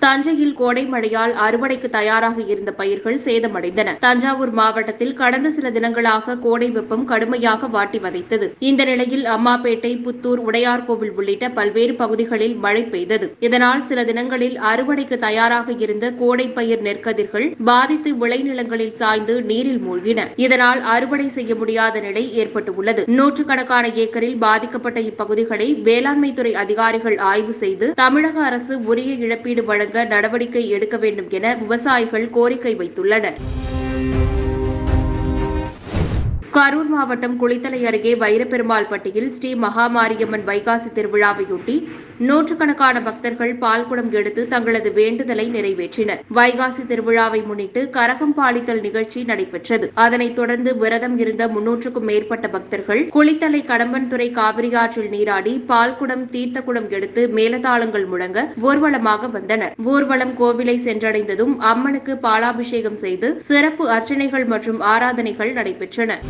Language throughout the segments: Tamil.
தஞ்சையில் கோடை மழையால் அறுவடைக்கு தயாராக இருந்த பயிர்கள் சேதமடைந்தன. தஞ்சாவூர் மாவட்டத்தில் கடந்த சில தினங்களாக கோடை வெப்பம் கடுமையாக வாட்டி வதைத்தது. இந்த நிலையில் அம்மாப்பேட்டை, புத்தூர், உடையார்கோவில் உள்ளிட்ட பல்வேறு பகுதிகளில் மழை பெய்தது. இதனால் சில தினங்களில் அறுவடைக்கு தயாராக இருந்த கோடை பயிர் நெற்கதிர்கள் பாதித்து விளைநிலங்களில் சாய்ந்து நீரில் மூழ்கின. இதனால் அறுவடை செய்ய முடியாத நிலை ஏற்பட்டுள்ளது. நூற்றுக்கணக்கான ஏக்கரில் பாதிக்கப்பட்ட இப்பகுதிகளை வேளாண்மைத்துறை அதிகாரிகள் ஆய்வு செய்து தமிழக அரசு உரிய இழப்பீடு வழங்க நடவடிக்கை எடுக்க வேண்டும் என விவசாயிகள் கோரிக்கை வைத்துள்ளனர். கரூர் மாவட்டம் குளித்தலை அருகே வைரப்பெருமாள்பட்டியில் ஸ்ரீ மகாமாரியம்மன் வைகாசி திருவிழாவையொட்டி நூற்றுக்கணக்கான பக்தர்கள் பால்குடம் எடுத்து தங்களது வேண்டுதலை நிறைவேற்றினர். வைகாசி திருவிழாவை முன்னிட்டு கரகம் பாலித்தல் நிகழ்ச்சி நடைபெற்றது. அதனைத் தொடர்ந்து விரதம் இருந்த 300க்கும் மேற்பட்ட பக்தர்கள் குளித்தலை கடம்பன்துறை காவிரியாற்றில் நீராடி பால்குடம், தீர்த்தக்குடம் எடுத்து மேலதாளங்கள் முழங்க ஊர்வலமாக வந்தனர். ஊர்வலம் கோவிலை சென்றடைந்ததும் அம்மனுக்கு பாலாபிஷேகம் செய்து சிறப்பு அர்ச்சனைகள் மற்றும் ஆராதனைகள் நடைபெற்றன.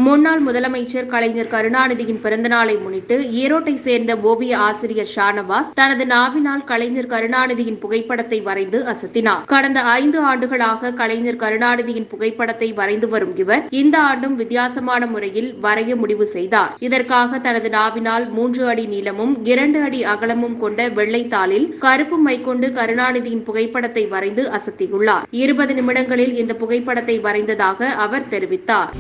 முன்னாள் முதலமைச்சர் கலைஞர் கருணாநிதியின் பிறந்தநாளை முன்னிட்டு ஈரோட்டை சேர்ந்த ஓவிய ஆசிரியர் ஷானவாஸ் தனது நாவினால் கலைஞர் கருணாநிதியின் புகைப்படத்தை வரைந்து அசத்தினார். கடந்த 5 ஆண்டுகளாக கலைஞர் கருணாநிதியின் புகைப்படத்தை வரைந்து வரும் இவர் இந்த ஆண்டும் வித்தியாசமான முறையில் வரைய முடிவு செய்தார். இதற்காக தனது நாவினால் 3 அடி நீளமும் 2 அடி அகலமும் கொண்ட வெள்ளைத்தாளில் கருப்பு மை கொண்டு கருணாநிதியின் புகைப்படத்தை வரைந்து அசத்தியுள்ளார். 20 நிமிடங்களில் இந்த புகைப்படத்தை வரைந்ததாக அவர் தெரிவித்தார்.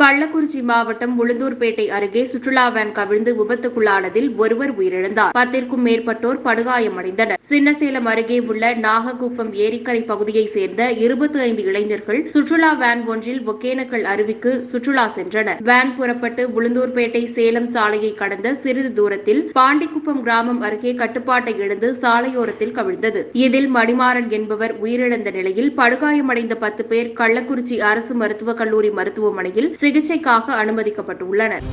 கள்ளக்குறிச்சி மாவட்டம் உளுந்தூர்பேட்டை அருகே சுற்றுலா வேன் கவிழ்ந்து விபத்துக்குள்ளானதில் ஒருவர் உயிரிழந்தார். 10ற்கும் மேற்பட்டோர் படுகாயமடைந்தனர். சின்னசேலம் அருகே உள்ள நாககுப்பம் ஏரிக்கரை பகுதியைச் சேர்ந்த 25 இளைஞர்கள் சுற்றுலா வேன் ஒன்றில் ஒகேனக்கல் அருவிக்கு சுற்றுலா சென்றனர். வேன் புறப்பட்டு உளுந்தூர்பேட்டை சேலம் சாலையை கடந்த சிறிது தூரத்தில் பாண்டிக்குப்பம் கிராமம் அருகே கட்டுப்பாட்டை இழந்து சாலையோரத்தில் கவிழ்ந்தது. இதில் மணிமாறன் என்பவர் உயிரிழந்த நிலையில் படுகாயமடைந்த 10 பேர் கள்ளக்குறிச்சி அரசு மருத்துவக் கல்லூரி மருத்துவமனையில் சிகிச்சைக்காக அனுமதிக்கப்பட்டுள்ளனர்.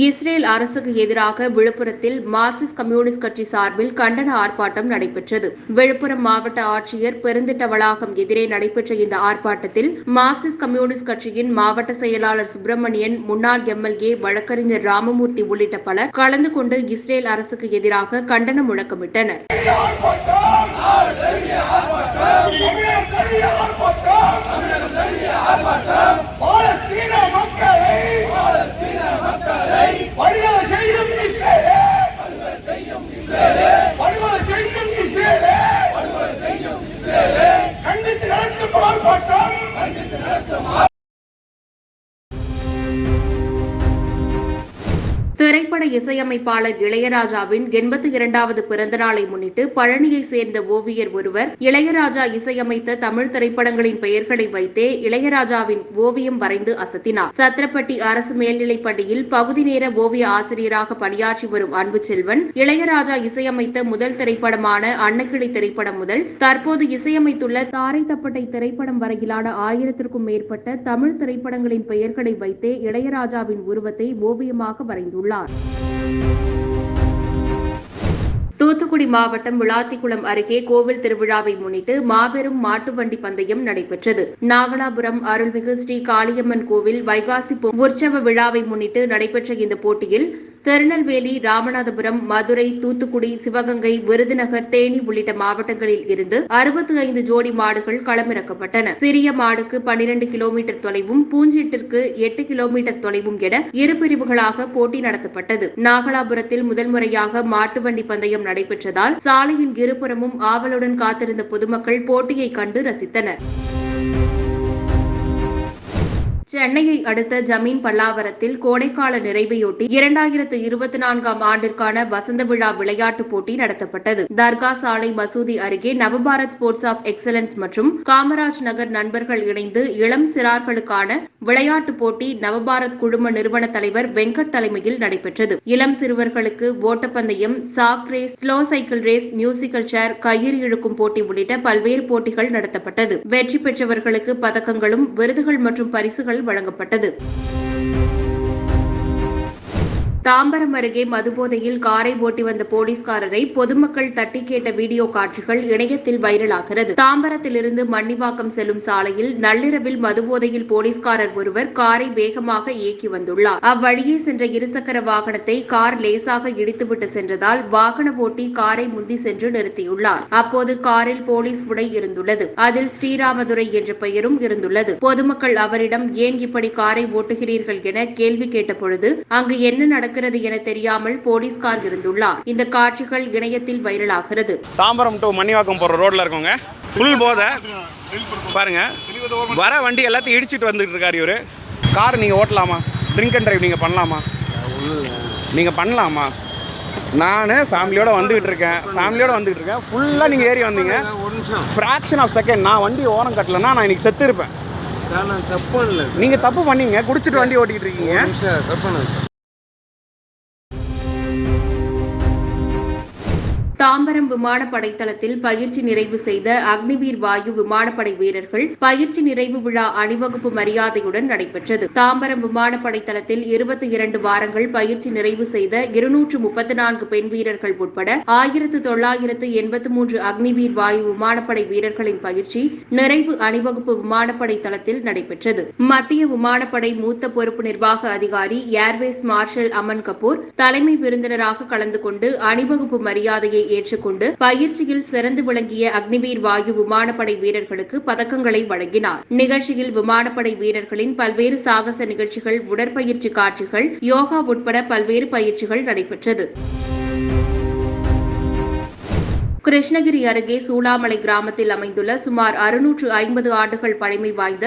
இஸ்ரேல் அரசுக்கு எதிராக விழுப்புரத்தில் மார்க்சிஸ்ட் கம்யூனிஸ்ட் கட்சி சார்பில் கண்டன ஆர்ப்பாட்டம் நடைபெற்றது. விழுப்புரம் மாவட்ட ஆட்சியர் பெருந்திட்ட வளாகம் எதிரே நடைபெற்ற இந்த ஆர்ப்பாட்டத்தில் மார்க்சிஸ்ட் கம்யூனிஸ்ட் கட்சியின் மாவட்ட செயலாளர் சுப்பிரமணியன், முன்னாள் எம்எல்ஏ வழக்கறிஞர் ராமமூர்த்தி உள்ளிட்ட பலர் கலந்து கொண்டு இஸ்ரேல் அரசுக்கு எதிராக கண்டன முழக்கமிட்டனர். திரைப்பட இசையமைப்பாளர் இளையராஜாவின் 82வது பிறந்தநாளை முன்னிட்டு பழனியை சேர்ந்த ஓவியர் ஒருவர் இளையராஜா இசையமைத்த தமிழ் திரைப்படங்களின் பெயர்களை வைத்தே இளையராஜாவின் ஓவியம் வரைந்து அசத்தினார். சத்திரப்பட்டி அரசு மேல்நிலைப் பள்ளியில் பகுதி நேர ஓவிய ஆசிரியராக பணியாற்றி வரும் அன்புச்செல்வன் இளையராஜா இசையமைத்த முதல் திரைப்படமான அன்னக்கிளி திரைப்படம் முதல் தற்போது இசையமைத்துள்ள தாரை தப்பட்டை திரைப்படம் வரையிலான 1000ற்கும் மேற்பட்ட தமிழ் திரைப்படங்களின் பெயர்களை வைத்தே இளையராஜாவின் உருவத்தை ஓவியமாக வரைந்துள்ளார். தூத்துக்குடி மாவட்டம் விளாத்திக்குளம் அருகே கோவில் திருவிழாவை முன்னிட்டு மாபெரும் மாட்டு வண்டி பந்தயம் நடைபெற்றது. நாகலாபுரம் அருள்மிகு ஸ்ரீ காளியம்மன் கோவில் வைகாசி உற்சவ விழாவை முன்னிட்டு நடைபெற்ற இந்த போட்டியில் திருநெல்வேலி, ராமநாதபுரம், மதுரை, தூத்துக்குடி, சிவகங்கை, விருதுநகர், தேனி உள்ளிட்ட மாவட்டங்களில் இருந்து 65 ஜோடி மாடுகள் களமிறக்கப்பட்டன. சிறிய மாடுக்கு 12 கிலோமீட்டர் தொலைவும், பூஞ்சிட்டிற்கு 8 கிலோமீட்டர் தொலைவும் என 2 பிரிவுகளாக போட்டி நடத்தப்பட்டது. நாகலாபுரத்தில் முதல் முறையாக மாட்டு வண்டி பந்தயம் நடைபெற்றதால் சாலையின் இருபுறமும் ஆவலுடன் காத்திருந்த பொதுமக்கள் போட்டியை கண்டு ரசித்தனர். சென்னையை அடுத்த ஜமீன் பல்லாவரத்தில் கோடைக்கால நிறைவையொட்டி 2024ஆம் ஆண்டிற்கான வசந்த விழா விளையாட்டுப் போட்டி நடத்தப்பட்டது. தர்கா சாலை மசூதி அருகே நவபாரத் ஸ்போர்ட்ஸ் ஆஃப் எக்ஸலன்ஸ் மற்றும் காமராஜ் நகர் நண்பர்கள் இணைந்து இளம் சிறார்களுக்கான விளையாட்டுப் போட்டி நவபாரத் குழும நிறுவன தலைவர் வெங்கட் தலைமையில் நடைபெற்றது. இளம் சிறுவர்களுக்கு ஓட்டப்பந்தயம், sack race, slow cycle race, musical chair, கயிறு இழுக்கும் போட்டி உள்ளிட்ட பல்வேறு போட்டிகள் நடத்தப்பட்டது. வெற்றி பெற்றவர்களுக்கு பதக்கங்களும், விருதுகள் மற்றும் பரிசுகள் வழங்கப்பட்டது. தாம்பரம் அருகே மதுபோதையில் காரை ஓட்டி வந்த போலீஸ்காரரை பொதுமக்கள் தட்டி கேட்ட வீடியோ காட்சிகள் இணையத்தில் வைரலாகிறது. தாம்பரத்திலிருந்து மன்னிவாக்கம் செல்லும் சாலையில் நள்ளிரவில் மதுபோதையில் போலீஸ்காரர் ஒருவர் காரை வேகமாக இயக்கி வந்துள்ளார். அவ்வழியே சென்ற இருசக்கர வாகனத்தை கார் லேசாக இடித்துவிட்டு சென்றதால் வாகன ஓட்டி காரை முந்தி சென்று நிறுத்தியுள்ளார். அப்போது காரில் போலீஸ் உடை இருந்துள்ளது. அதில் ஸ்ரீராமதுரை என்ற பெயரும் இருந்துள்ளது. பொதுமக்கள் அவரிடம் ஏன் இப்படி காரை ஓட்டுகிறீர்கள் என கேள்வி கேட்டபொழுது அங்கு என்ன நடக்கிறது என தெரியாமல் போலீஸ்கார் இருந்துள்ளார். இந்த காட்சிகள் இணையத்தில் வைரலாகிறது. தாம்பரம் டு மன்னிவாக்கம் போற ரோட்ல இருக்கவங்க ஃபுல் போதை பாருங்க. வர வண்டி எல்லாத்தையும் இடிச்சிட்டு வந்துட்டு இருக்காரு இவரு. கார் நீங்க ஓட்டலாமா? ட்ரிங்க் அண்ட் டிரைவ் நீங்க பண்ணலாமா? நீங்க பண்ணலாமா? நான் ஃபேமிலியோட வந்துகிட்டு இருக்கேன். ஃபுல்லாக நீங்கள் ஏறி வந்தீங்க. ஃப்ராக்ஷன் ஆஃப் செகண்ட் நான் வண்டி ஓரம் கட்டலைன்னா நான் இன்னைக்கு செத்து இருப்பேன். தப்பு இல்லை, நீங்கள் தப்பு பண்ணீங்க. குடிச்சிட்டு வண்டி ஓட்டிக்கிட்டு இருக்கீங்க. தாம்பரம் விமானப்படை தளத்தில் பயிற்சி நிறைவு செய்த அக்னிவீர் வாயு விமானப்படை வீரர்கள் பயிற்சி நிறைவு விழா அணிவகுப்பு மரியாதையுடன் நடைபெற்றது. தாம்பரம் விமானப்படை தளத்தில் 22 வாரங்கள் பயிற்சி நிறைவு செய்த 234 பெண் வீரர்கள் உட்பட 1983 அக்னிவீர் வாயு விமானப்படை வீரர்களின் பயிற்சி நிறைவு அணிவகுப்பு விமானப்படை தளத்தில் நடைபெற்றது. மத்திய விமானப்படை மூத்த பொறுப்பு நிர்வாக அதிகாரி ஏர்வேஸ் மார்ஷல் அமன் கபூர் தலைமை விருந்தினராக கலந்து கொண்டு அணிவகுப்பு மரியாதையை ஏற்றுக்கொண்டு பயிற்சியில் சிறந்து விளங்கிய அக்னிவீர் வாயு விமானப்படை வீரர்களுக்கு பதக்கங்களை வழங்கினார். நிகழ்ச்சியில் விமானப்படை வீரர்களின் பல்வேறு சாகச நிகழ்ச்சிகள், உடற்பயிற்சி காட்சிகள், யோகா உட்பட பல்வேறு பயிற்சிகள் நடைபெற்றது. கிருஷ்ணகிரி அருகே சூளாமலை கிராமத்தில் அமைந்துள்ள சுமார் 650 ஆண்டுகள் பழமை வாய்ந்த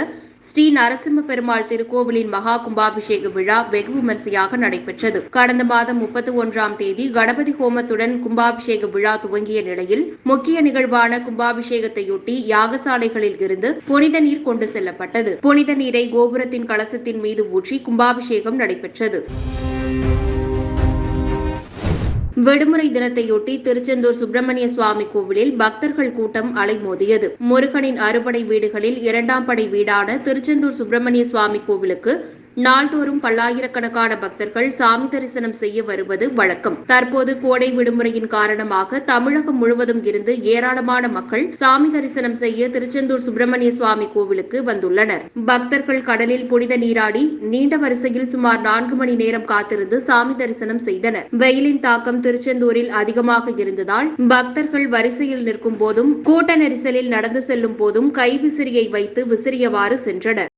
ஸ்ரீ நரசிம்ம பெருமாள் திருக்கோவிலின் மகா கும்பாபிஷேக விழா வெகு விமரிசையாக நடைபெற்றது. கடந்த மாதம் 31ஆம் தேதி கணபதி ஹோமத்துடன் கும்பாபிஷேக விழா துவங்கிய நிலையில் முக்கிய நிகழ்வான கும்பாபிஷேகத்தையொட்டி யாகசாலைகளில் இருந்து புனித நீர் கொண்டு செல்லப்பட்டது. புனித நீரை கோபுரத்தின் கலசத்தின் மீது ஊற்றி கும்பாபிஷேகம் நடைபெற்றது. விடுமுறை தினத்தையொட்டி திருச்செந்தூர் சுப்பிரமணிய சுவாமி கோவிலில் பக்தர்கள் கூட்டம் அலைமோதியது. முருகனின் அறுபடை வீடுகளில் 2ஆம் படை வீடான திருச்செந்தூர் சுப்பிரமணிய சுவாமி கோவிலுக்கு நாள்தோறும் பல்லாயிரக்கணக்கான பக்தர்கள் சாமி தரிசனம் செய்ய வருவது வழக்கம். தற்போது கோடை விடுமுறையின் காரணமாக தமிழகம் முழுவதும் இருந்து ஏராளமான மக்கள் சாமி தரிசனம் செய்ய திருச்செந்தூர் சுப்பிரமணிய சுவாமி கோவிலுக்கு வந்துள்ளனர். பக்தர்கள் கடலில் புனித நீராடி நீண்ட வரிசையில் சுமார் 4 மணி நேரம் காத்திருந்து சாமி தரிசனம் செய்தனர். வெயிலின் தாக்கம் திருச்செந்தூரில் அதிகமாக இருந்ததால் பக்தர்கள் வரிசையில் நிற்கும் போதும் கூட்ட நெரிசலில் நடந்து செல்லும் போதும் கைவிசிறியை வைத்து விசிறியவாறு சென்றனர்.